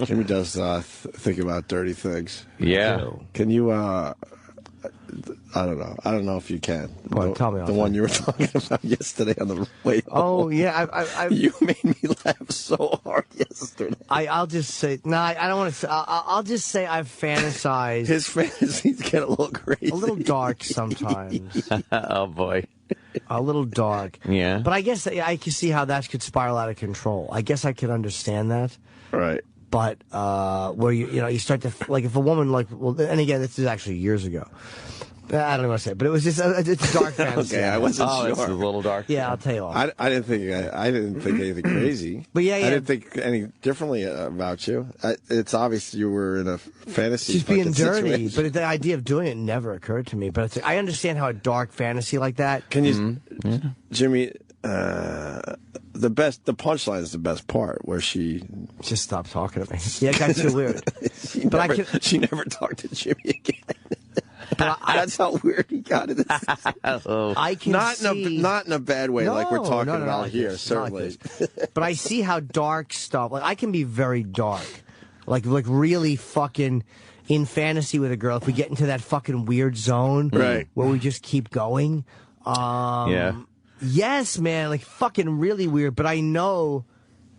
Jimmy does think about dirty things. Yeah. Can you? I don't know. I don't know if you can. Well, tell me. The one you were talking about yesterday on the way home. Oh yeah, You made me laugh so hard yesterday. I'll just say I don't want to. I'll just say I've fantasized. His fantasies get a little crazy, a little dark sometimes. Oh boy. A little dark. Yeah. But I guess I can see how that could spiral out of control. I guess I can understand that. Right. But where you start to like if a woman and again this is actually years ago. I don't know what to say, but it was just it's a dark fantasy. Okay, I wasn't sure. It's a little dark. Yeah, I'll tell you what. I didn't think anything crazy. But yeah. I didn't think any differently about you. It's obvious you were in a fantasy. She's being dirty, situation. but the idea of doing it never occurred to me. But I understand how a dark fantasy like that. Can you, Jimmy? The punchline is the best part, where she just stopped talking to me. Yeah, it got too weird. she never talked to Jimmy again. That's how weird he got it. I can not in a bad way, like we're talking about here, certainly. But I see how dark stuff. Like I can be very dark, like really fucking in fantasy with a girl. If we get into that fucking weird zone, right, where we just keep going. Yeah. Yes, man, like fucking really weird. But I know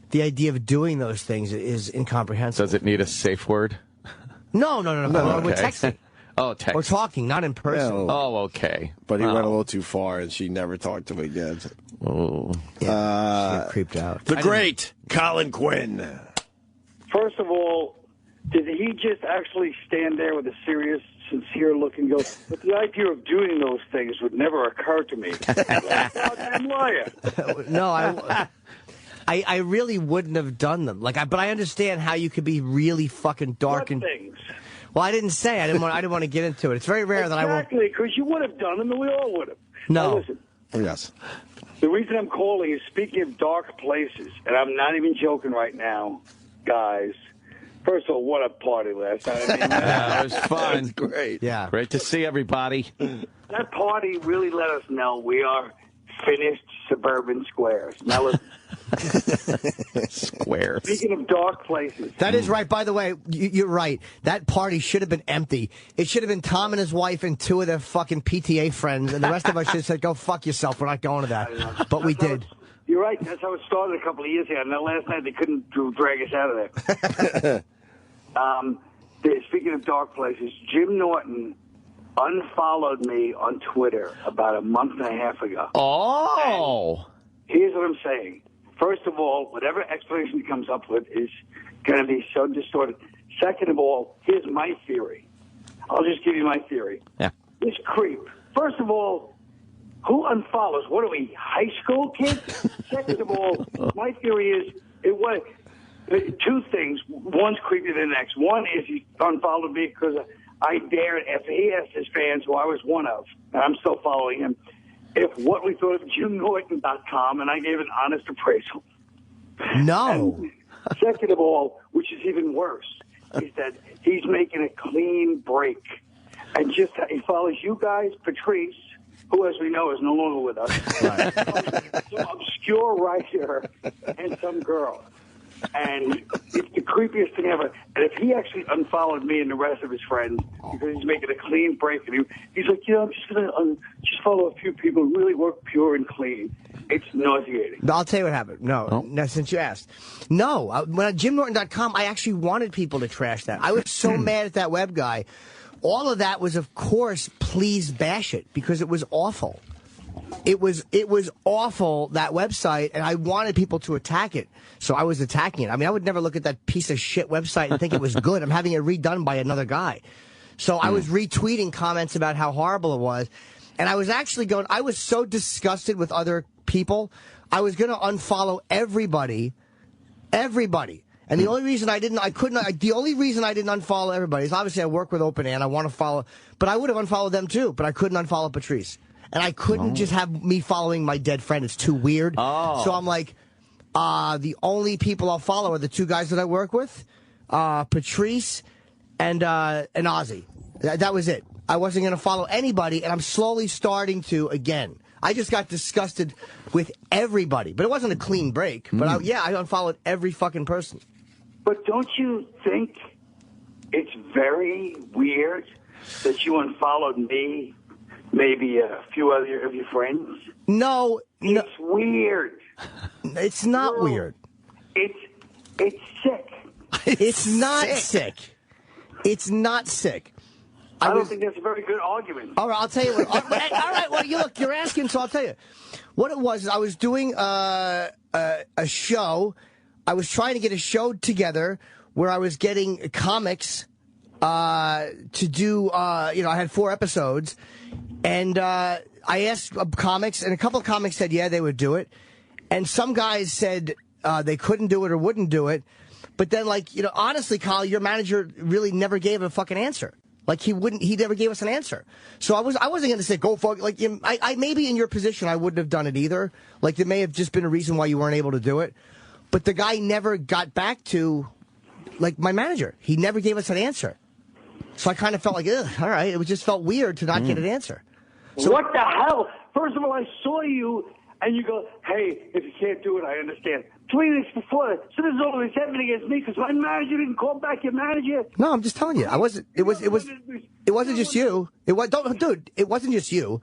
the idea of doing those things is incomprehensible. Does it need a safe word? No. Okay. We're texting. Oh, text. We're talking, not in person. Yeah, oh, okay. But he went a little too far, and she never talked to him again. Oh. Yeah, she got creeped out. The great Colin Quinn. First of all, did he just actually stand there with a serious, sincere look and go, but the idea of doing those things would never occur to me. I'm liar. No, I really wouldn't have done them. But I understand how you could be really fucking dark and things. Well, I didn't say. I didn't want to get into it. It's very rare that I won't. Exactly, because you would have done them, and we all would have. No. Now, listen. Yes. The reason I'm calling is, speaking of dark places, and I'm not even joking right now, guys. First of all, what a party last night. I mean, it was fun. Great. Yeah. Great to see everybody. That party really let us know we are finished suburban squares. Now listen. Squares. Speaking of dark places. That is right. By the way, you're right. That party should have been empty. It should have been Tom and his wife and two of their fucking PTA friends, and the rest of us should have said, go fuck yourself. We're not going to that. But we did. You're right. That's how it started a couple of years ago. And then last night they couldn't drag us out of there. Speaking of dark places, Jim Norton unfollowed me on Twitter about a month and a half ago. Oh. And here's what I'm saying. First of all, whatever explanation he comes up with is going to be so distorted. Second of all, here's my theory. I'll just give you my theory. Yeah. This creep. First of all, who unfollows? What are we, high school kids? Second of all, my theory is it was two things. One's creepier than the next. One is he unfollowed me because I dared, after he asked his fans, who I was one of, and I'm still following him, if what we thought of JimNorton.com, and I gave an honest appraisal. No. And second of all, which is even worse, is that he's making a clean break. And just he follows you guys, Patrice, who, as we know, is no longer with us, right. Some obscure writer, and some girl. And it's the creepiest thing ever. And if he actually unfollowed me and the rest of his friends because he's making a clean break, and he's like, I'm just going to just follow a few people who really work pure and clean. It's nauseating. I'll tell you what happened. No, since you asked. No, when at JimNorton.com, I actually wanted people to trash that. I was so mad at that web guy. All of that was, of course, please bash it, because it was awful. It was awful, that website, and I wanted people to attack it, so I was attacking it. I mean, I would never look at that piece of shit website and think it was good. I'm having it redone by another guy. So I was retweeting comments about how horrible it was, and I was actually I was so disgusted with other people, I was going to unfollow everybody. And the only reason the only reason I didn't unfollow everybody is obviously I work with Open and I want to follow, but I would have unfollowed them too, but I couldn't unfollow Patrice. And I couldn't just have me following my dead friend. It's too weird. Oh. So I'm like, the only people I'll follow are the two guys that I work with, Patrice and Ozzy. That was it. I wasn't going to follow anybody, and I'm slowly starting to again. I just got disgusted with everybody. But it wasn't a clean break. But I unfollowed every fucking person. But don't you think it's very weird that you unfollowed me, maybe a few other of your friends? No. It's weird. It's not weird. It's sick. It's not sick. It's not sick. I don't think that's a very good argument. All right, I'll tell you what. All right, well, you're asking, so I'll tell you. What it was is I was doing a show. I was trying to get a show together where I was getting comics to do, I had 4 episodes. And I asked comics, and a couple of comics said, yeah, they would do it. And some guys said they couldn't do it or wouldn't do it. But then, honestly, Kyle, your manager really never gave a fucking answer. He never gave us an answer. So I wasn't going to say, go fuck, I maybe in your position, I wouldn't have done it either. There may have just been a reason why you weren't able to do it. But the guy never got back to, my manager. He never gave us an answer. So I kind of felt ugh, all right. It just felt weird to not get an answer. So, what the hell? First of all, I saw you, and you go, hey, if you can't do it, I understand. 3 weeks before that, so there's all resentment against me because my manager didn't call back your manager. No, I'm just telling you. I wasn't. It wasn't just you. It wasn't just you.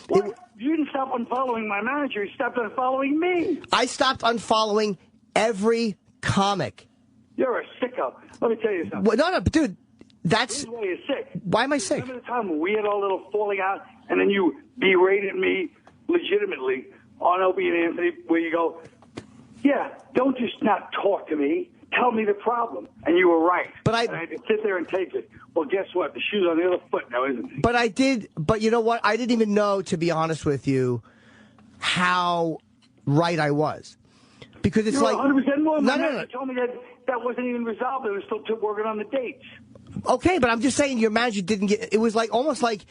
What? You didn't stop unfollowing my manager. You stopped unfollowing me. I stopped unfollowing every comic. You're a sicko. Let me tell you something. Well, no, but dude, This is why you're sick. Why am I sick? Remember the time when we had our little falling out, and then you berated me legitimately on Opie and Anthony, where you go, yeah, don't just not talk to me. Tell me the problem. And you were right. But I had to sit there and take it. Well, guess what? The shoe's on the other foot now, isn't it? But I did. But you know what? I didn't even know, to be honest with you, how right I was. Because it's You're like 100% more. No. You told me that wasn't even resolved. They were still working on the dates. Okay, but I'm just saying your manager didn't get. It was almost like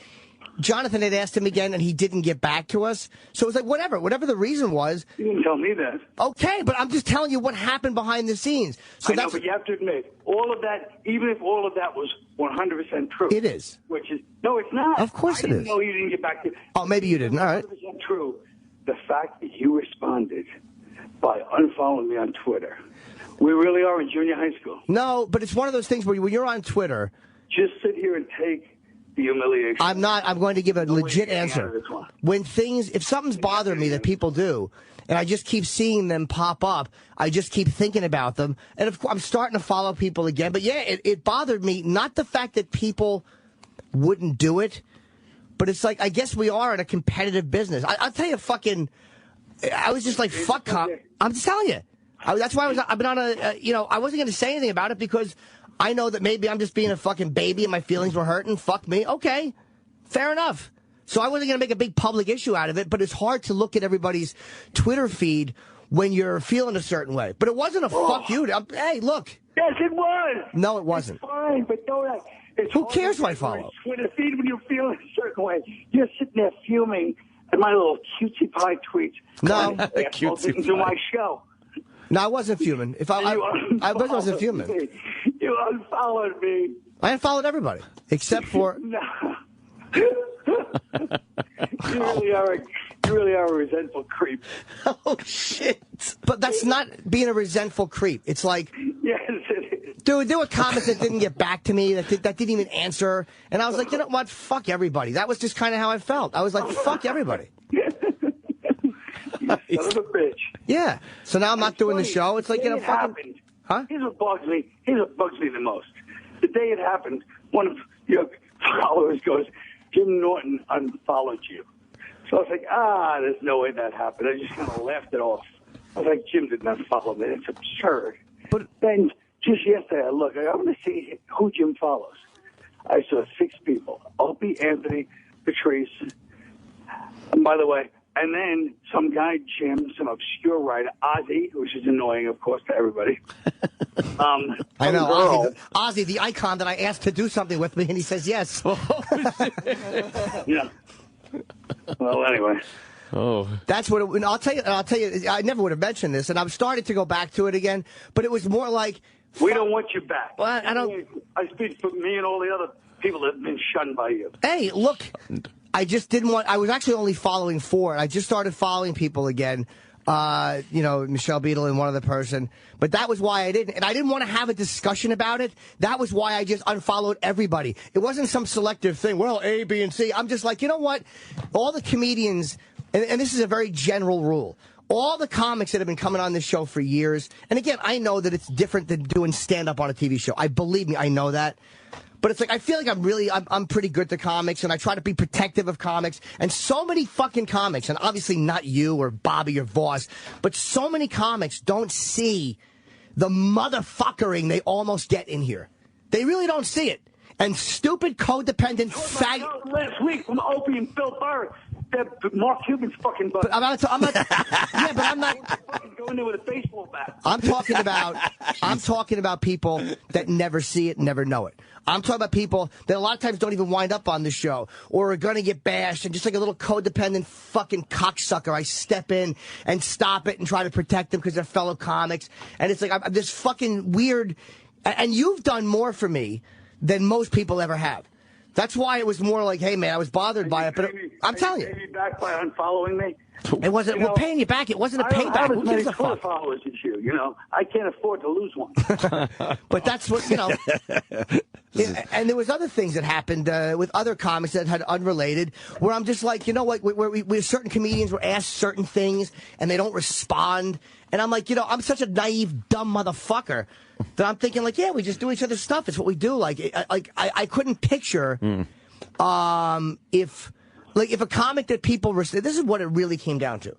Jonathan had asked him again, and he didn't get back to us. So it was whatever the reason was. You didn't tell me that. Okay, but I'm just telling you what happened behind the scenes. So I know, but you have to admit, all of that, even if all of that was 100% true. It is. Which is, no, it's not. Of course it is. I didn't know you didn't get back to. Oh, maybe you didn't. All right. 100% true. The fact that you responded by unfollowing me on Twitter. We really are in junior high school. No, but it's one of those things where when you're on Twitter, just sit here and take the humiliation. I'm not. I'm going to give a legit answer. If something's bothering me that people do, and I just keep seeing them pop up, I just keep thinking about them, and of course I'm starting to follow people again. But yeah, it bothered me. Not the fact that people wouldn't do it, but it's I guess we are in a competitive business. I'll tell you, I was just fuck. I'm just telling you. That's why I've been on I wasn't going to say anything about it because I know that maybe I'm just being a fucking baby and my feelings were hurting. Fuck me. Okay. Fair enough. So I wasn't going to make a big public issue out of it, but it's hard to look at everybody's Twitter feed when you're feeling a certain way. But it wasn't a fuck you. Hey, look. Yes, it was. No, it wasn't. It's fine, but don't. Who cares what I follow? Twitter feed when you're feeling a certain way. You're sitting there fuming at my little cutesy pie tweets. No. Cutesy to my show. No, I wasn't fuming. I wasn't fuming. You unfollowed me. I unfollowed everybody except for. No. You really are a resentful creep. Oh shit! But that's not being a resentful creep. It's yes, it is. Dude, there were comments that didn't get back to me, that didn't even answer, and I was like, you know what? Fuck everybody. That was just kind of how I felt. I was like, fuck everybody. Son of a bitch. Yeah. So now I'm not doing the show. It's fucking. Happened. Huh? Here's what bugs me. The most. The day it happened, one of your followers goes, Jim Norton unfollowed you. So I was like, there's no way that happened. I just kind of laughed it off. I was like, Jim did not follow me. It's absurd. But then just yesterday, I want to see who Jim follows. I saw 6 people: Opie, Anthony, Patrice. And by the way. And then some guy, Jim, some obscure writer, Ozzy, which is annoying, of course, to everybody. I know, Ozzy, the icon that I asked to do something with me, and he says yes. Yeah. Well, anyway. Oh. That's what. And I'll tell you. I never would have mentioned this, and I'm starting to go back to it again. But it was more like we don't want you back. Well, I don't. I speak for me and all the other people that have been shunned by you. Hey, look. I just didn't want. I was actually only following 4, and I just started following people again. Michelle Beadle and one other person. But that was why I didn't. And I didn't want to have a discussion about it. That was why I just unfollowed everybody. It wasn't some selective thing. Well, A, B, and C. I'm just like, you know what? All the comedians, and this is a very general rule, all the comics that have been coming on this show for years, and again, I know that it's different than doing stand-up on a TV show. Believe me, I know that. But it's like, I feel like I'm pretty good to comics, and I try to be protective of comics. And so many fucking comics, and obviously not you or Bobby or Voss, but so many comics don't see the motherfuckering they almost get in here. They really don't see it. And stupid, codependent fag... Last week from Opie and Phil Burr, that Mark Cuban's fucking butt. But I'm not... yeah, but I'm not... Go in there with a baseball bat. I'm talking about people that never see it, never know it. I'm talking about people that a lot of times don't even wind up on the show or are going to get bashed, and just like a little codependent fucking cocksucker, I step in and stop it and try to protect them because they're fellow comics. And it's like, I'm this fucking weird, and you've done more for me than most people ever have. That's why it was more like, hey man, I was bothered by it, but I'm telling you. Pay me back by unfollowing me? It wasn't, we're paying you back. It wasn't a payback. I don't have as many Twitter followers as you, I can't afford to lose one. But that's what, and there was other things that happened with other comics that had unrelated, where I'm just like, you know what, where certain comedians were asked certain things and they don't respond. And I'm like, I'm such a naive, dumb motherfucker that I'm thinking like, yeah, we just do each other's stuff. It's what we do. I couldn't picture if a comic that people this is what it really came down to.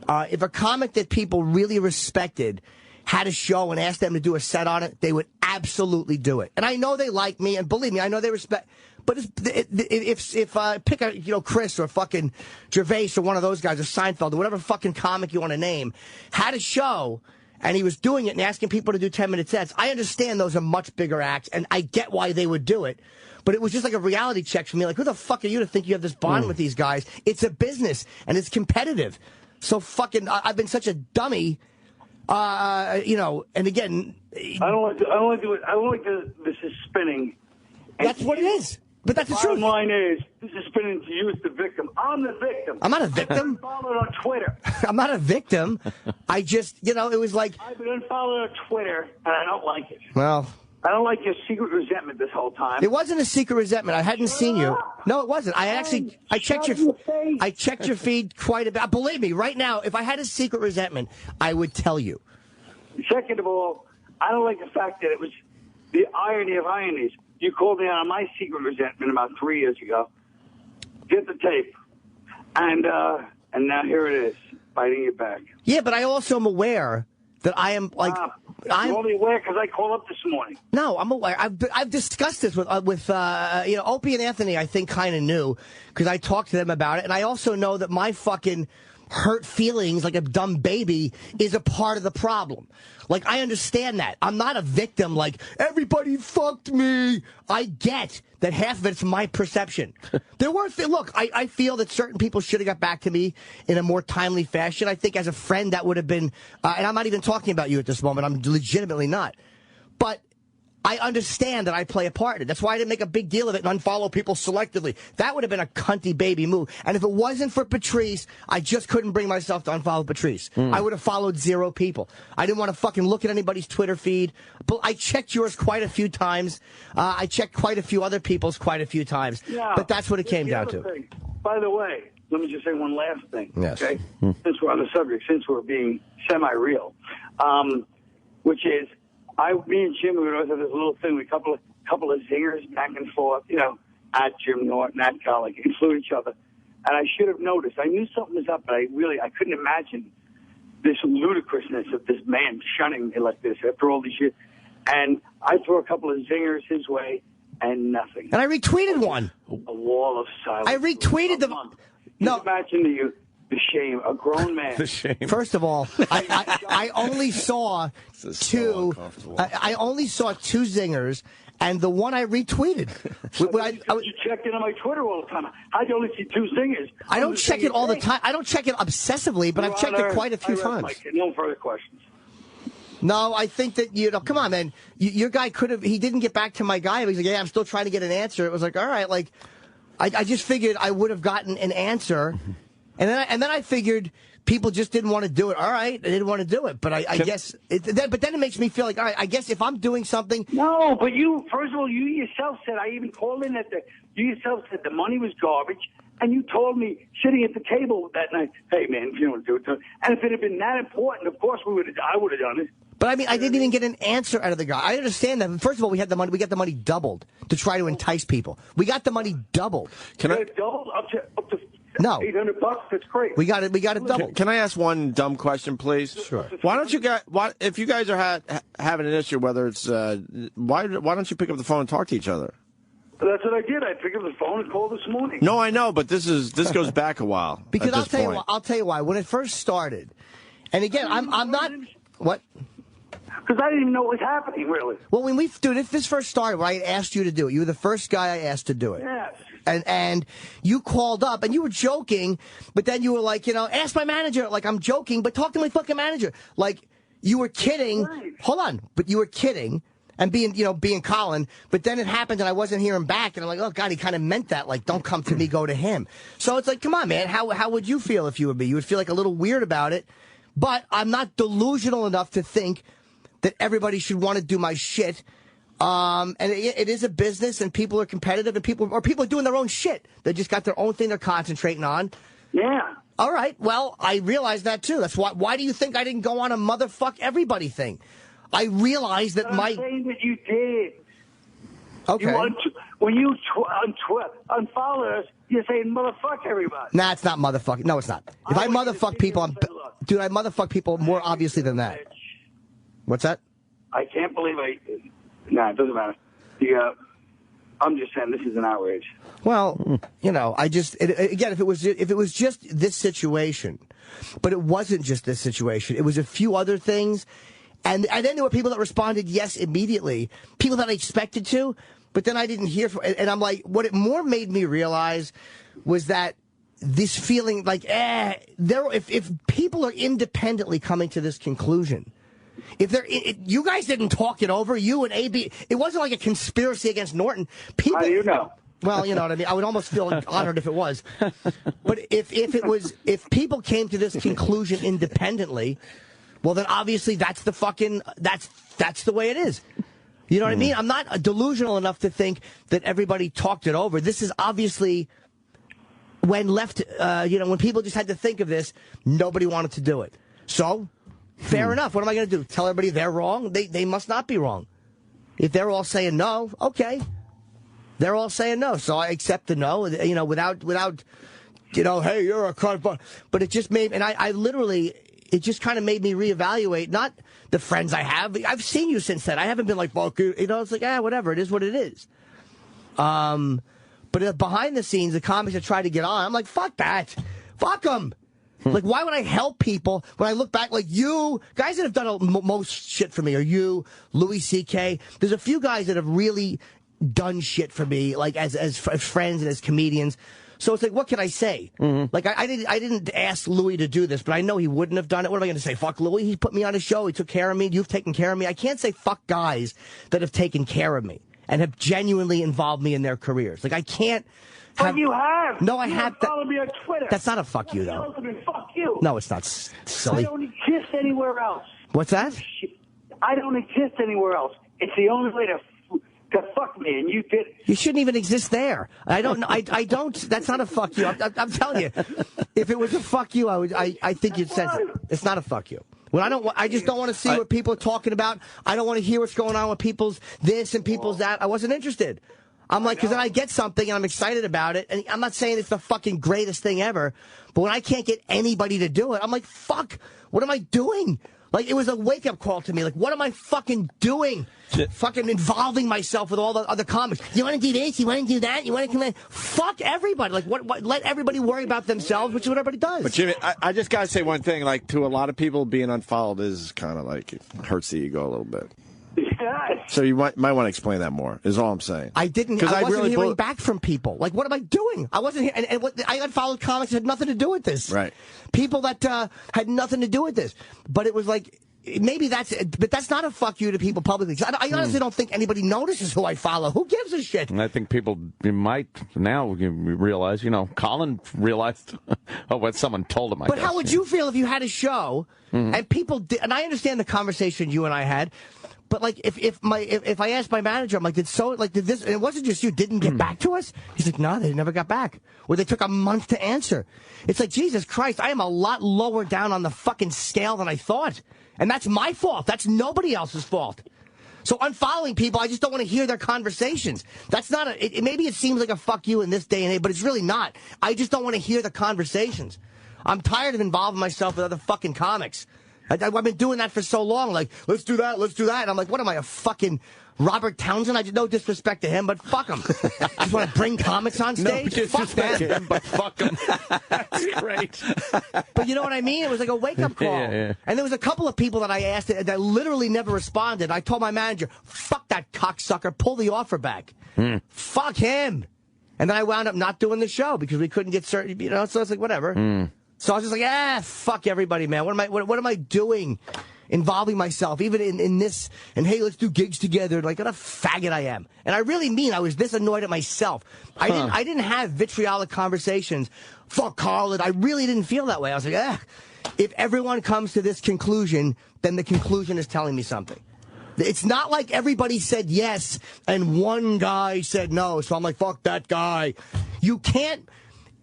If a comic that people really respected had a show and asked them to do a set on it, they would absolutely do it. And I know they like me, and believe me, I know they respect. But if pick a Chris or fucking Gervais or one of those guys or Seinfeld or whatever fucking comic you want to name had a show and he was doing it and asking people to do 10-minute sets, I understand those are much bigger acts, and I get why they would do it. But it was just like a reality check for me. Like, who the fuck are you to think you have this bond with these guys? It's a business, and it's competitive. So fucking, I've been such a dummy, and again... I don't like this is spinning. That's what it is. But that's the truth. Bottom line is, this is spinning to you as the victim. I'm the victim. I'm not a victim. I've been unfollowed on Twitter. I'm not a victim. I just, it was like... I've been unfollowed on Twitter, and I don't like it. Well... I don't like your secret resentment this whole time. It wasn't a secret resentment. I hadn't seen you. No, it wasn't. I checked your feed quite a bit. Believe me, right now, if I had a secret resentment, I would tell you. Second of all, I don't like the fact that it was the irony of ironies. You called me out on my secret resentment about 3 years ago. Get the tape. And now here it is, biting you back. Yeah, but I also am aware that I am like... I'm only aware because I called up this morning. No, I'm aware. I've discussed this with Opie and Anthony. I think kind of knew because I talked to them about it, and I also know that my fucking hurt feelings like a dumb baby is a part of the problem. Like, I understand that. I'm not a victim. Like, everybody fucked me. I get that half of it's my perception. Look, I feel that certain people should have got back to me in a more timely fashion. I think as a friend that would have been, and I'm not even talking about you at this moment. I'm legitimately not. But I understand that I play a part in it. That's why I didn't make a big deal of it and unfollow people selectively. That would have been a cunty baby move. And if it wasn't for Patrice, I just couldn't bring myself to unfollow Patrice. I would have followed 0 people. I didn't want to fucking look at anybody's Twitter feed. But I checked yours quite a few times. I checked quite a few other people's quite a few times. Yeah, but that's what it came down to. Thing. By the way, let me just say one last thing. Yes. Okay? Since we're on the subject, since we're being semi-real, which is, me and Jim, we would always have this little thing, a couple of zingers back and forth, at Jim Norton, at Colin, include each other. And I should have noticed. I knew something was up, but I couldn't imagine this ludicrousness of this man shunning me like this after all these years. And I threw a couple of zingers his way, and nothing. And I retweeted one. A wall of silence. I retweeted them. No. Imagine the shame, a grown man. The shame. First of all, I only saw two. I only saw 2 zingers, and the one I retweeted. You checked in on my Twitter all the time. How'd you only see 2 zingers? I don't check it all the time. I don't check it obsessively, but I've checked it quite a few times. No further questions. No, I think that, come on, man. Your guy he didn't get back to my guy. He was like, yeah, I'm still trying to get an answer. It was like, all right, like, I just figured I would have gotten an answer. And then I figured people just didn't want to do it. All right, they didn't want to do it, but I guess. But then it makes me feel like, all right, I guess if I'm doing something. No, but first of all, you yourself said, I even called in you yourself said the money was garbage, and you told me sitting at the table that night, hey man, if you don't do it, and if it had been that important, of course I would have done it. But I mean, I didn't even get an answer out of the guy. I understand that. First of all, we got the money doubled to try to entice people. We got the money doubled. Doubled up to no $800? That's great. We got it doubled. Can I ask one dumb question, please? Sure. Why don't you guys? If you guys are having an issue, whether it's why don't you pick up the phone and talk to each other? That's what I did. I picked up the phone and called this morning. No, I know, but this goes back a while. Because I'll tell you why. When it first started, and again, I'm not what. Because I didn't even know what was happening, really. Well, if this first started, when I asked you to do it, you were the first guy I asked to do it. Yes. And you called up, and you were joking, but then you were like, ask my manager. Like, I'm joking, but talk to my fucking manager. Like, you were kidding. Right. Hold on. But you were kidding and being Colin. But then it happened, and I wasn't hearing back, and I'm like, oh, God, he kind of meant that. Like, don't come to me, go to him. So it's like, come on, man. How would you feel if you were me? You would feel like a little weird about it. But I'm not delusional enough to think that everybody should want to do my shit. And it is a business, and people are competitive, and people are doing their own shit. They just got their own thing they're concentrating on. Yeah. All right. Well, I realize that too. That's why do you think I didn't go on a motherfuck everybody thing? I realized that I'm saying that you did. Okay. When you unfollow us, you're saying motherfuck everybody. Nah, it's not motherfucking. No, it's not. If I motherfuck people, I motherfuck people more obviously than that. What's that? I can't believe it doesn't matter. I'm just saying this is an outrage. Well, again, if it was just this situation, but it wasn't just this situation. It was a few other things, and then there were people that responded yes immediately. People that I expected to, but then I didn't hear from. And I'm like, what it more made me realize was that this feeling like, if people are independently coming to this conclusion. You guys didn't talk it over, you and AB. It wasn't like a conspiracy against Norton. People, how do you know? Well, you know what I mean. I would almost feel honored if it was. But if people came to this conclusion independently, well, then obviously that's the way it is. You know what I mean? I'm not delusional enough to think that everybody talked it over. This is obviously when left. When people just had to think of this, nobody wanted to do it. So. Fair enough. What am I going to do? Tell everybody they're wrong? They must not be wrong. If they're all saying no, okay. They're all saying no, so I accept the no. Without hey, you're a cunt. But it just made, and I literally, it just kind of made me reevaluate. Not the friends I have. I've seen you since then. I haven't been like, it's like, whatever. It is what it is. But behind the scenes, the comics that try to get on, I'm like, fuck that. Fuck them. Like, why would I help people when I look back? Like, you guys that have done most shit for me, or you, Louis C.K. There's a few guys that have really done shit for me, like as friends and as comedians. So it's like, what can I say? Mm-hmm. Like, I didn't ask Louis to do this, but I know he wouldn't have done it. What am I going to say? Fuck Louis. He put me on his show. He took care of me. You've taken care of me. I can't say fuck guys that have taken care of me and have genuinely involved me in their careers. Like, I can't. But you have. No, I have. Follow me on Twitter. That's not a fuck you, though. Fuck you. No, it's not silly. I don't exist anywhere else. What's that? I don't exist anywhere else. It's the only way to fuck me, and you did it. You shouldn't even exist there. I don't. I don't. That's not a fuck you. I'm telling you. If it was a fuck you, I think you'd sense it. It's not a fuck you. Well, I just don't want to see what people are talking about. I don't want to hear what's going on with people's this and people's that. I wasn't interested. I'm like, because then I get something and I'm excited about it. And I'm not saying it's the fucking greatest thing ever, but when I can't get anybody to do it, I'm like, fuck, what am I doing? Like, it was a wake-up call to me. Like, what am I fucking doing? Fucking involving myself with all the other comics. You want to do this? You want to do that? You want to come in? Fuck everybody. Like, what? Let everybody worry about themselves, which is what everybody does. But, Jimmy, I just got to say one thing. Like, to a lot of people, being unfollowed is kind of like, it hurts the ego a little bit. Yes. So you might want to explain that more, is all I'm saying. I wasn't hearing back from people. Like, what am I doing? I wasn't here. And I unfollowed comics that had nothing to do with this. Right. People that had nothing to do with this. But it was like, maybe but that's not a fuck you to people publicly. I honestly don't think anybody notices who I follow. Who gives a shit? And I think people might now realize, Colin realized what someone told him, I But guess. how would you feel if you had a show and people did, and I understand the conversation you and I had, but like if I asked my manager, I'm like, did this, and it wasn't just you, didn't get back to us? He's like, no, they never got back. Or they took a month to answer. It's like, Jesus Christ, I am a lot lower down on the fucking scale than I thought. And that's my fault. That's nobody else's fault. So unfollowing people, I just don't want to hear their conversations. That's not maybe it seems like a fuck you in this day and age, but it's really not. I just don't want to hear the conversations. I'm tired of involving myself with other fucking comics. I've been doing that for so long. Like, let's do that. And I'm like, what am I, a fucking Robert Townsend? I just no disrespect to him, but fuck him. Just want to bring comics on stage? No disrespect to him, but fuck him. That's great. But you know what I mean? It was like a wake-up call. Yeah. And there was a couple of people that I asked that literally never responded. I told my manager, fuck that cocksucker, pull the offer back. Fuck him. And then I wound up not doing the show because we couldn't get certain, so it's like, whatever. So I was just like, fuck everybody, man. What am I doing? Involving myself, even in this, and hey, let's do gigs together. Like, what a faggot I am. And I really mean, I was this annoyed at myself. I didn't have vitriolic conversations. Fuck Colin. I really didn't feel that way. I was like, if everyone comes to this conclusion, then the conclusion is telling me something. It's not like everybody said yes and one guy said no. So I'm like, fuck that guy. You can't.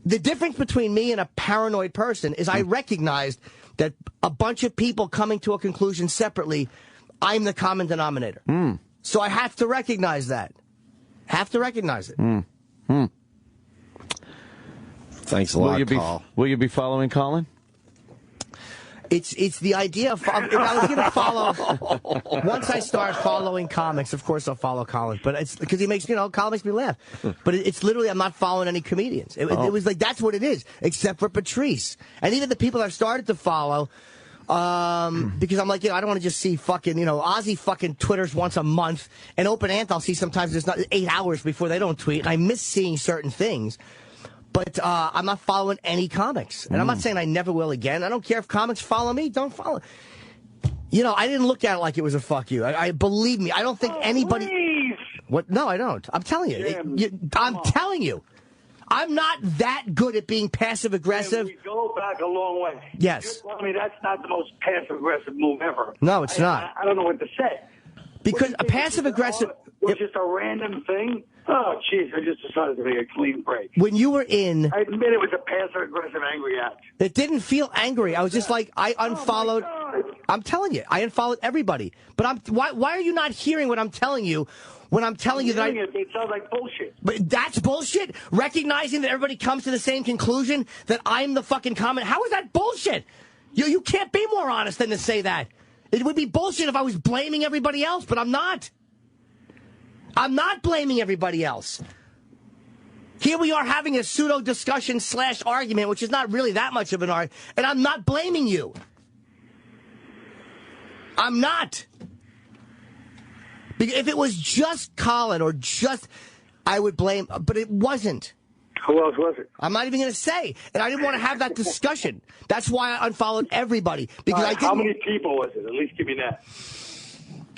The difference between me and a paranoid person is I recognized that a bunch of people coming to a conclusion separately, I'm the common denominator. So I have to recognize that. Have to recognize it. Thanks a lot, Paul. Will you be following Colin? It's the idea of, if I was going to follow, once I start following comics, of course I'll follow Colin, but it's because he makes, Colin makes me laugh. But it's literally, I'm not following any comedians. It was like, that's what it is, except for Patrice. And even the people I've started to follow, because I'm like, I don't want to just see fucking, Ozzy fucking Twitters once a month, and Open Ant I'll see sometimes it's not 8 hours before they don't tweet, and I miss seeing certain things. But I'm not following any comics. And I'm not saying I never will again. I don't care if comics follow me. Don't follow. I didn't look at it like it was a fuck you. I believe me. I don't think anybody. Please. What? No, I don't. I'm telling you. I'm telling you. I'm not that good at being passive aggressive. We go back a long way. Yes. I mean, that's not the most passive aggressive move ever. No, it's not. I don't know what to say. Because a passive aggressive. Was just a random thing. Oh, jeez, I just decided to make a clean break. When you were in... I admit it was a passive-aggressive angry act. It didn't feel angry. I was just like, I unfollowed... Oh, I'm telling you, I unfollowed everybody. But why are you not hearing what I'm telling you when I'm telling you that It sounds like bullshit. But that's bullshit? Recognizing that everybody comes to the same conclusion that I'm the fucking comment? How is that bullshit? You can't be more honest than to say that. It would be bullshit if I was blaming everybody else, but I'm not. I'm not blaming everybody else. Here we are having a pseudo discussion / argument, which is not really that much of an argument, and I'm not blaming you. I'm not. If it was just Colin or just, I would blame, but it wasn't. Who else was it? I'm not even going to say, and I didn't want to have that discussion. That's why I unfollowed everybody because I didn't. How many people was it? At least give me that.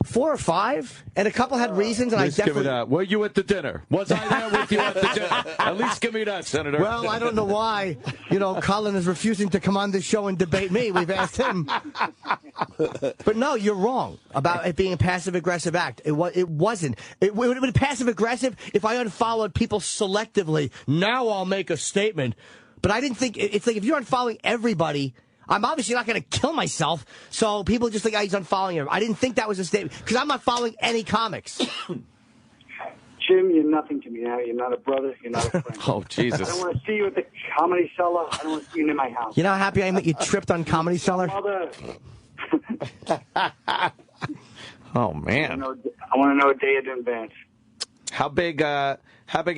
4 or 5, and a couple had reasons, and I definitely... Give it up. Were you at the dinner? Was I there with you at the dinner? At least give me that, Senator. Well, I don't know why, Colin is refusing to come on this show and debate me. We've asked him. But no, you're wrong about it being a passive-aggressive act. It wasn't. It would have been passive-aggressive if I unfollowed people selectively. Now I'll make a statement. But I didn't think... It's like if you're unfollowing everybody... I'm obviously not going to kill myself, so people just think he's unfollowing him. I didn't think that was a statement, because I'm not following any comics. Jim, you're nothing to me now. You're not a brother. You're not a friend. Oh, Jesus. I don't want to see you at the Comedy Cellar. I don't want to see you in my house. You know how happy I am that you tripped on Comedy Cellar? Mother. Oh, man. I want to know a day in advance. How big an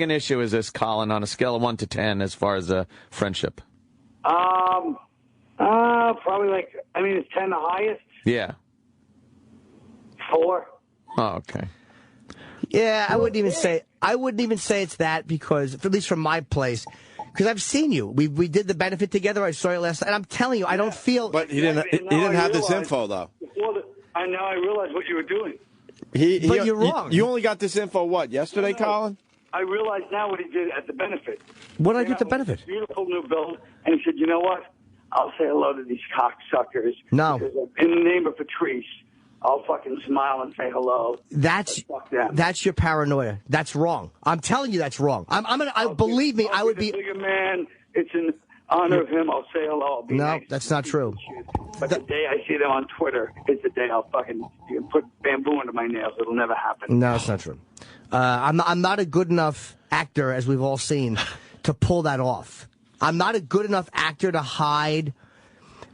issue is this, Colin, on a scale of 1 to 10 as far as friendship? Probably is 10 the highest? Yeah. 4. Oh, okay. Yeah, I wouldn't even say it's that, because at least from my place, because I've seen you. We did the benefit together. I saw you last night. And I'm telling you, I don't feel. But he didn't have this info though. I know. I realized what you were doing. But you're wrong. You only got this info, what, yesterday, Colin? I realize now what he did at the benefit. What did I do at the benefit? Beautiful new build, and he said, "You know what? I'll say hello to these cocksuckers. No. In the name of Patrice, I'll fucking smile and say hello." That's your paranoia. That's wrong. I'm telling you, that's wrong. Believe me, I would be. Bigger man. It's in honor of him. I'll say hello. I'll be nice. That's not true. But the day I see them on Twitter is the day I'll fucking put bamboo into my nails. It'll never happen. No, it's not true. I'm not a good enough actor, as we've all seen, to pull that off. I'm not a good enough actor to hide.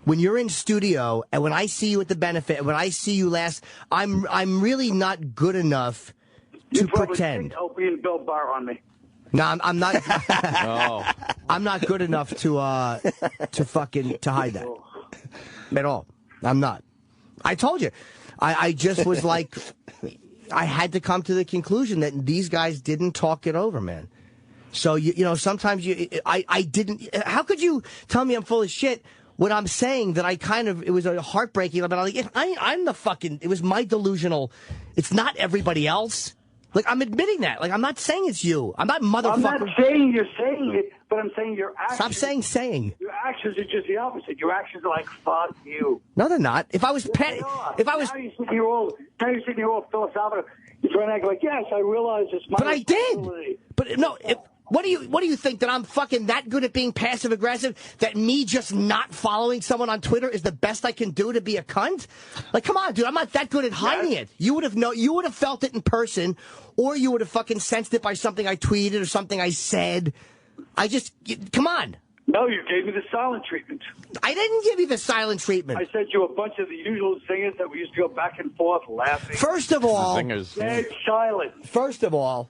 When you're in studio and when I see you at the benefit and when I see you last, I'm really not good enough to pretend. Opie and Bill Barr on me. No, I'm not. Oh. I'm not good enough to hide that at all. I'm not. I told you. I just was like, I had to come to the conclusion that these guys didn't talk it over, man. So you know, sometimes I didn't. How could you tell me I'm full of shit when I'm saying that it was a heartbreaking? But I'm the fucking. It was my delusional. It's not everybody else. Like, I'm admitting that. Like, I'm not saying it's you. I'm not motherfucker. I'm not saying you're saying it, but I'm saying your actions. Stop saying. Your actions are just the opposite. Your actions are like, fuck you. No, they're not. If I was petty, Now you're sitting here all philosophical. You're trying to act like, yes, I realize it's my. But I did. But no. What do you think, that I'm fucking that good at being passive aggressive? That me just not following someone on Twitter is the best I can do to be a cunt? Like, come on, dude, I'm not that good at hiding it. You would have felt it in person, or you would have fucking sensed it by something I tweeted or something I said. Come on. No, you gave me the silent treatment. I didn't give you the silent treatment. I sent you a bunch of the usual singers that we used to go back and forth laughing. First of all, dead silent. First of all,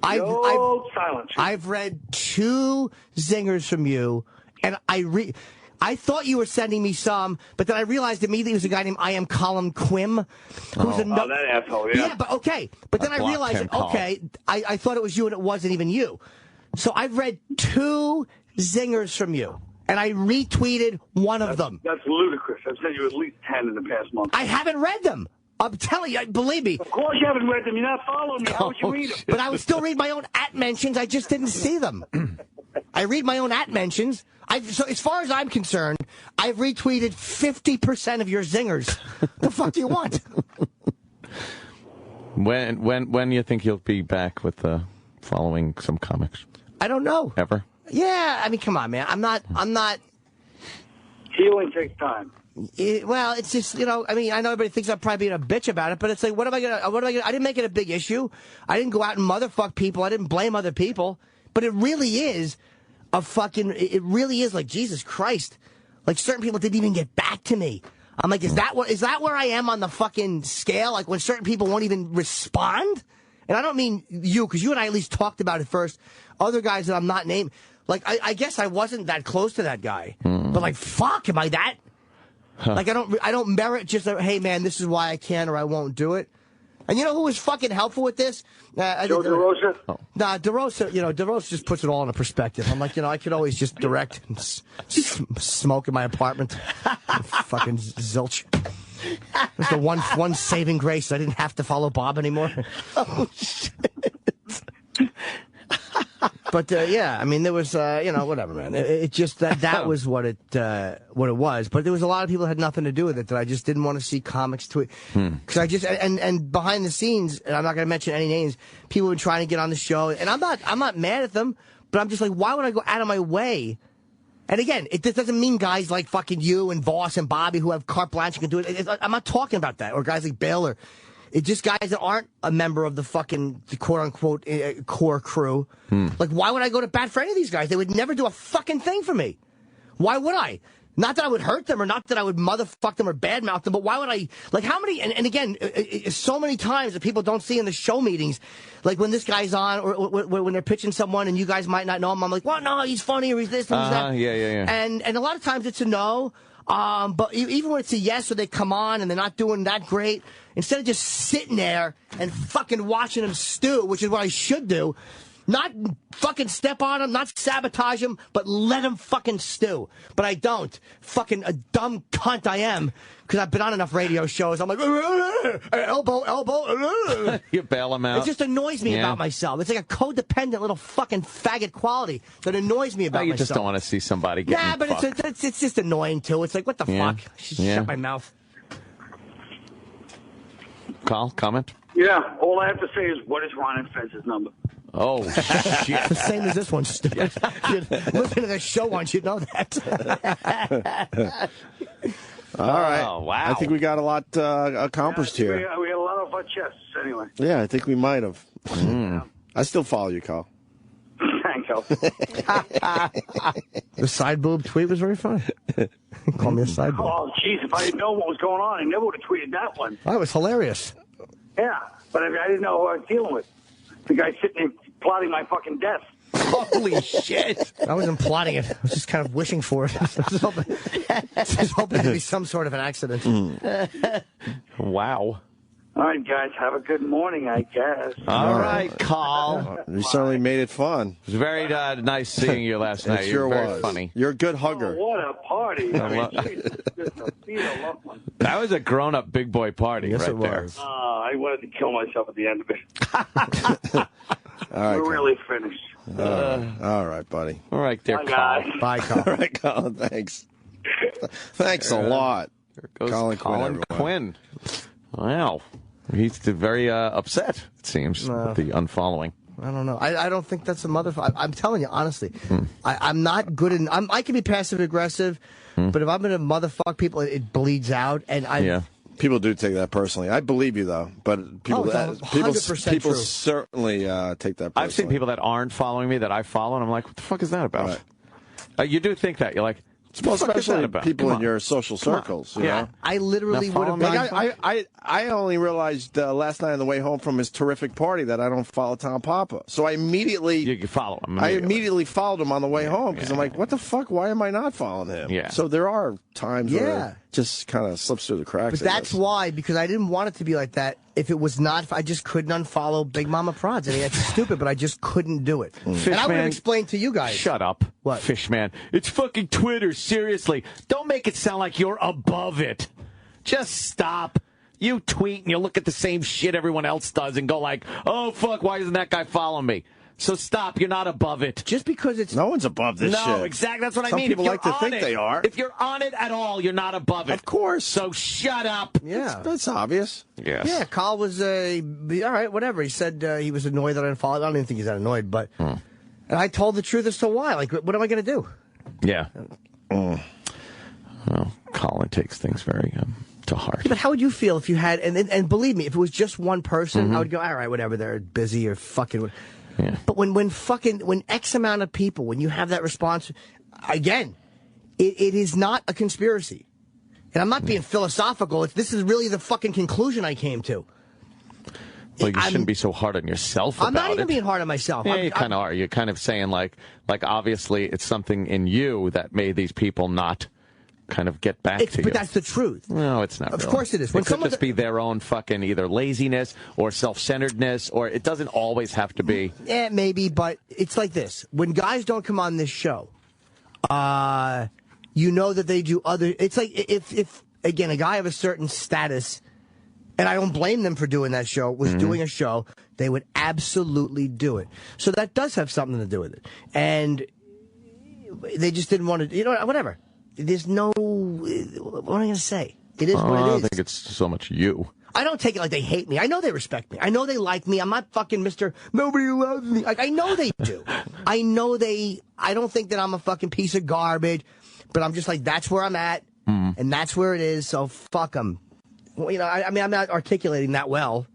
I've read 2 zingers from you, and I thought you were sending me some, but then I realized immediately it was a guy named I Am Colin Quim. That asshole, yeah. Yeah, but okay. But then I realized, I thought it was you, and it wasn't even you. So I've read 2 zingers from you, and I retweeted one of them. That's ludicrous. I've sent you at least 10 in the past month. I haven't read them. I'm telling you, believe me. Of course you haven't read them. You're not following me. How would you read them? But I would still read my own @mentions. I just didn't see them. I read my own @mentions. So as far as I'm concerned, I've retweeted 50% of your zingers. The fuck do you want? When do you think you'll be back with following some comics? I don't know. Ever? Yeah, I mean, come on, man. I'm not. Healing takes time. Well, it's just, you know, I mean, I know everybody thinks I'm probably being a bitch about it, but it's like, what am I gonna, I didn't make it a big issue. I didn't go out and motherfuck people. I didn't blame other people. But it really is it really is like, Jesus Christ. Like, certain people didn't even get back to me. I'm like, is that where I am on the fucking scale? Like, when certain people won't even respond? And I don't mean you, because you and I at least talked about it first. Other guys that I'm not naming, like, I guess I wasn't that close to that guy. But like, fuck, am I that? Like, I don't merit just a, hey, man, this is why I can or I won't do it. And you know who was fucking helpful with this? Joe DeRosa? Nah, DeRosa just puts it all in a perspective. I'm like, I could always just direct and smoke in my apartment. Fucking zilch. That's the one saving grace. I didn't have to follow Bob anymore. Oh, shit. But yeah, I mean, there was whatever, man. It just that was what it was. But there was a lot of people that had nothing to do with it that I just didn't want to see comics tweet. Because I just and behind the scenes, and I'm not going to mention any names, people were trying to get on the show, and I'm not mad at them, but I'm just like, why would I go out of my way? And again, it doesn't mean guys like fucking you and Voss and Bobby who have carte blanche can do it. I'm not talking about that, or guys like Bill, or it's just guys that aren't a member of the quote-unquote core crew. Like, why would I go to bat for any of these guys? They would never do a fucking thing for me. Why would I? Not that I would hurt them or not that I would motherfuck them or badmouth them, but why would I? Like, how many, and again, so many times that people don't see in the show meetings, like when this guy's on or when they're pitching someone and you guys might not know him, I'm like, well, no, he's funny or he's this and he's that. Yeah. And a lot of times it's a no. But even when it's a yes or they come on and they're not doing that great, instead of just sitting there and fucking watching them stew, which is what I should do, Not fucking step on them, not sabotage them, but let them fucking stew. But I don't. Fucking a dumb cunt I am, because I've been on enough radio shows. I'm like, elbow. You bail them out. It just annoys me about myself. It's like a codependent little fucking faggot quality that annoys me about you myself. just don't want to see somebody getting Nah, but it's just annoying, too. It's like, what the fuck? I should shut my mouth. Carl, comment? Yeah, all I have to say is, what is Ron and Fez's number? Oh, shit. The same as this one, stupid. Listen to this show once, you know that. All right. Oh, wow. I think we got a lot accomplished here. We had a lot off our chests, anyway. Yeah, I think we might have. I still follow you, Carl. Thank you. The side boob tweet was very funny. Call me a side boob. Oh, jeez, if I didn't know what was going on, I never would have tweeted that one. That was hilarious. Yeah, but I didn't know who I was dealing with. The guy sitting there plotting my fucking death. Holy shit. I wasn't plotting it. I was just kind of wishing for it. I was hoping to be some sort of an accident. Wow. All right, guys, have a good morning, I guess. All right, Carl. You certainly made it fun. It was very nice seeing you last night. It sure You're very was. funny. You're a good hugger. Oh, what a party. I mean, Jesus, just a feel loved one. That was a grown-up big boy party Yes, right it there. was. I wanted to kill myself at the end of it. All right, We're really finished. all right, buddy. All right, there, Bye, Carl. guys. Bye, Carl. All right, Colin, thanks. Thanks a lot. There goes Colin Colin Quinn, Quinn. Wow. He's very upset, it seems, with the unfollowing. I don't know. I don't think that's a motherfucker. I'm telling you, honestly. I'm not good in... I can be passive-aggressive, but if I'm going to motherfuck people, it bleeds out. And Yeah. People do take that personally. I believe you, though. But people, it's 100% people true. certainly take that personally. I've seen people that aren't following me that I follow, and I'm like, what the fuck is that about? You do think that. You're like, Well, what the fuck is that especially about? people Come in on. your social circles. You know? I literally Now would have follow been... me. I only realized last night on the way home from his terrific party that I don't follow Tom Papa. So I immediately... You follow him. I immediately followed him on the way home because I'm like, what the fuck? Why am I not following him? Yeah. So there are times where it just kind of slips through the cracks. But that's why, because I didn't want it to be like that. If it was not, I just couldn't unfollow Big Mama Prods. I mean, that's stupid, but I just couldn't do it. And I would have explained to you guys. Shut up. What? Fishman. It's fucking Twitter, seriously. Don't make it sound like you're above it. Just stop. You tweet and you look at the same shit everyone else does and go like, oh, fuck, why doesn't that guy follow me? So stop. You're not above it. Just because it's... No one's above this shit. No, exactly. That's what I mean. Some people If like you're to think on it, they are. If you're on it at all, you're not above it. Of course. So shut up. Yeah. That's obvious. Yes. Yeah, Carl was, all right, whatever. He said he was annoyed that I didn't follow. I don't even think he's that annoyed, but... And I told the truth as to why. Like, what am I going to do? Yeah. Well, Colin takes things very to heart. Yeah, but how would you feel if you had... And believe me, if it was just one person, I would go, all right, whatever, they're busy or fucking... Yeah. But when X amount of people, when you have that response, again, it is not a conspiracy. And I'm not being philosophical. This is really the fucking conclusion I came to. Well, you shouldn't be so hard on yourself about it. I'm not even being hard on myself. Yeah, you kind of are. You're kind of saying like obviously it's something in you that made these people not kind of get back to you. But that's the truth. No, it's not. Of really. course it is. It could just be their own fucking either laziness or self-centeredness, or it doesn't always have to be. Yeah, maybe, but it's like this. When guys don't come on this show, you know that they do other... It's like if again, a guy of a certain status, and I don't blame them for doing that show, was doing a show, they would absolutely do it. So that does have something to do with it. And they just didn't want to... You know, whatever. There's no... What am I going to say? It is what it is. I don't think it's so much you. I don't take it like they hate me. I know they respect me. I know they like me. I'm not fucking Mr. Nobody loves me. Like, I know they do. I know they... I don't think that I'm a fucking piece of garbage, but I'm just like, that's where I'm at, and that's where it is, so fuck them. Well, you know, I mean, I'm not articulating that well,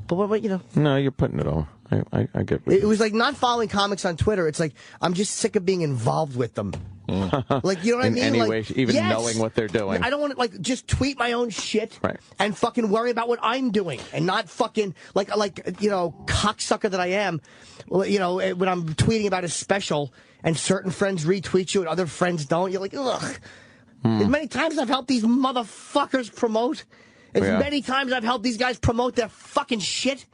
but what, you know... No, you're putting it all. I get what It was like not following comics on Twitter. It's like, I'm just sick of being involved with them. Like, you know what I mean? In any like, way, even knowing what they're doing. I don't want to, like, just tweet my own shit and fucking worry about what I'm doing and not fucking, like you know, cocksucker that I am, you know, when I'm tweeting about a special and certain friends retweet you and other friends don't, you're like, ugh. As many times I've helped these motherfuckers promote, as many times I've helped these guys promote their fucking shit,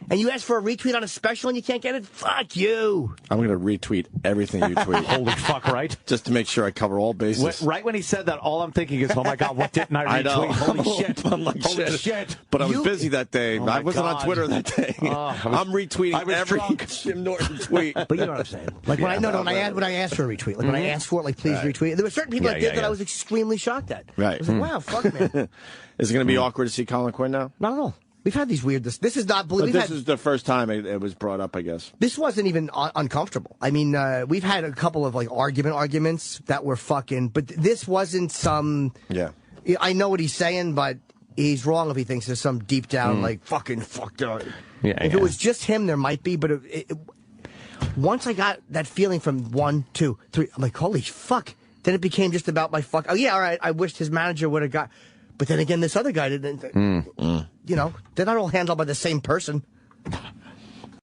And you ask for a retweet on a special and you can't get it? Fuck you. I'm going to retweet everything you tweet. Holy fuck, right? Just to make sure I cover all bases. Right when he said that, all I'm thinking is, oh my God, what didn't I retweet? I know. Holy shit. I'm like, Holy shit. But I was busy that day. Oh I wasn't God. on Twitter that day. I'm retweeting every drunk. Jim Norton tweet. But you know what I'm saying. Like when I asked for a retweet, like when I asked for it, like please retweet. There were certain people that did that I was extremely shocked at. Right. I was like, wow, fuck man. Is it going to be awkward to see Colin Quinn now? Not at all. We've had these weird. This is not. But this is the first time it was brought up, I guess. This wasn't even uncomfortable. I mean, we've had a couple of like arguments that were fucking. But this wasn't some. Yeah. I know what he's saying, but he's wrong if he thinks there's some deep down like fucking fucked up. Yeah. If it was just him, there might be. But once I got that feeling from 1, 2, 3, I'm like, holy fuck. Then it became just about my fuck. Oh yeah, all right. I wished his manager would have got. But then again, this other guy didn't. You know, they're not all handled by the same person.